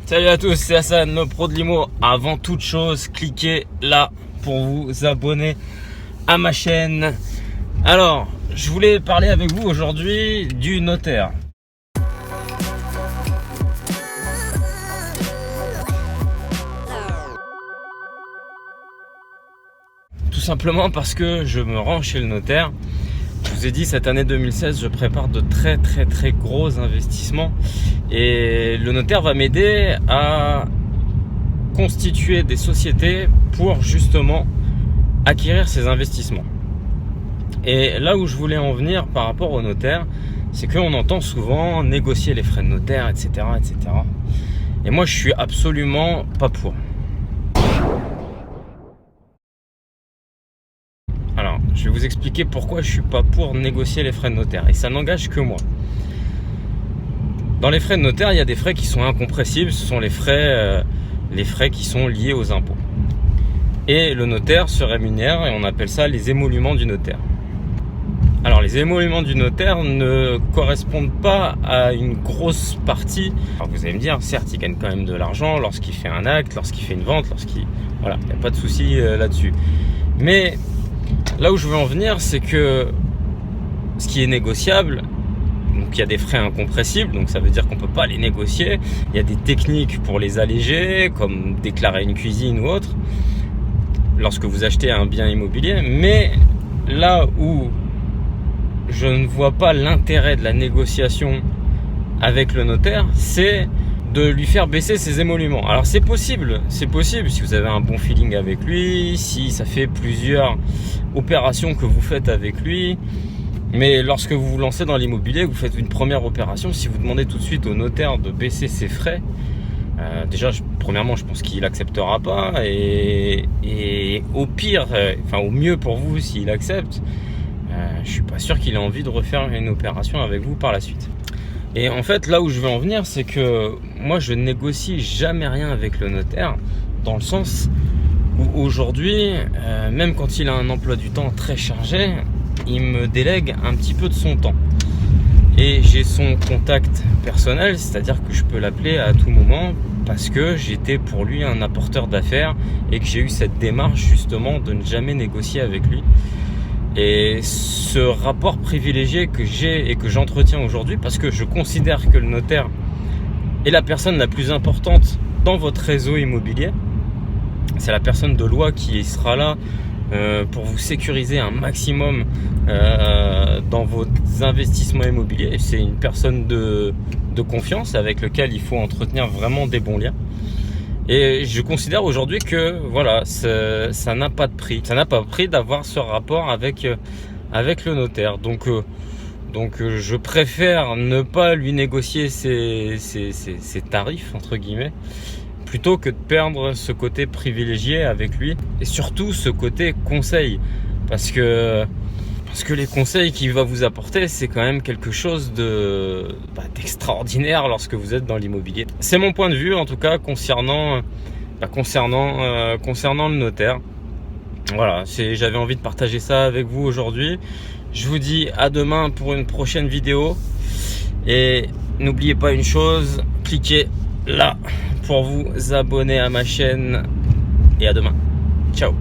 Salut à tous, c'est Hassan, le pro de l'IMO. Avant toute chose, cliquez là pour vous abonner à ma chaîne. Alors, je voulais parler avec vous aujourd'hui du notaire. Tout simplement parce que je me rends chez le notaire. Je vous ai dit, cette année 2016, je prépare de très gros investissements et le notaire va m'aider à constituer des sociétés pour justement acquérir ces investissements. Et là où je voulais en venir par rapport au notaire, c'est qu'on entend souvent négocier les frais de notaire, etc., etc. Et moi, je suis absolument pas pour. Alors, je vais vous expliquer pourquoi je suis pas pour négocier les frais de notaire. Et ça n'engage que moi. Dans les frais de notaire, il y a des frais qui sont incompressibles. Ce sont les frais qui sont liés aux impôts. Et le notaire se rémunère et on appelle ça les émoluments du notaire. Alors, les émoluments du notaire ne correspondent pas à une grosse partie. Alors, vous allez me dire, certes, il gagne quand même de l'argent lorsqu'il fait un acte, lorsqu'il fait une vente, Voilà, il n'y a pas de souci là-dessus. Mais là où je veux en venir, c'est que ce qui est négociable, donc il y a des frais incompressibles, donc ça veut dire qu'on ne peut pas les négocier. Il y a des techniques pour les alléger, comme déclarer une cuisine ou autre, lorsque vous achetez un bien immobilier. Mais là où je ne vois pas l'intérêt de la négociation avec le notaire, c'est de lui faire baisser ses émoluments. Alors c'est possible si vous avez un bon feeling avec lui, si ça fait plusieurs opérations que vous faites avec lui. Mais lorsque vous vous lancez dans l'immobilier, vous faites une première opération, si vous demandez tout de suite au notaire de baisser ses frais, déjà premièrement je pense qu'il acceptera pas, et au pire, au mieux pour vous s'il accepte, je suis pas sûr qu'il ait envie de refaire une opération avec vous par la suite. Et en fait, là où je veux en venir, c'est que moi, je négocie jamais rien avec le notaire, dans le sens où aujourd'hui, même quand il a un emploi du temps très chargé, il me délègue un petit peu de son temps. Et j'ai son contact personnel, c'est-à-dire que je peux l'appeler à tout moment parce que j'étais pour lui un apporteur d'affaires et que j'ai eu cette démarche justement de ne jamais négocier avec lui. Et ce rapport privilégié que j'ai et que j'entretiens aujourd'hui, parce que je considère que le notaire est la personne la plus importante dans votre réseau immobilier, c'est la personne de loi qui sera là pour vous sécuriser un maximum dans vos investissements immobiliers. C'est une personne de confiance avec laquelle il faut entretenir vraiment des bons liens. Et je considère aujourd'hui que voilà, ça n'a pas de prix. Ça n'a pas de prix d'avoir ce rapport avec le notaire. Donc je préfère ne pas lui négocier ses tarifs, entre guillemets, plutôt que de perdre ce côté privilégié avec lui. Et surtout ce côté conseil. Parce que les conseils qu'il va vous apporter, c'est quand même quelque chose d'extraordinaire lorsque vous êtes dans l'immobilier. C'est mon point de vue, en tout cas, concernant le notaire. Voilà, j'avais envie de partager ça avec vous aujourd'hui. Je vous dis à demain pour une prochaine vidéo. Et n'oubliez pas une chose, cliquez là pour vous abonner à ma chaîne. Et à demain. Ciao.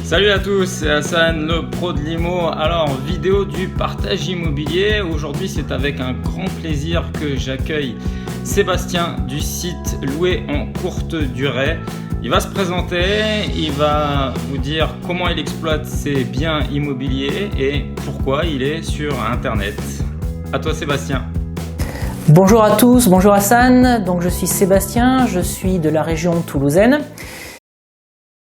Salut à tous, c'est Hassan, le pro de l'IMO. Alors, vidéo du partage immobilier. Aujourd'hui, c'est avec un grand plaisir que j'accueille Sébastien du site Louer en courte durée. Il va se présenter, il va vous dire comment il exploite ses biens immobiliers et pourquoi il est sur Internet. À toi Sébastien. Bonjour à tous, bonjour Hassan. Donc je suis Sébastien, je suis de la région toulousaine.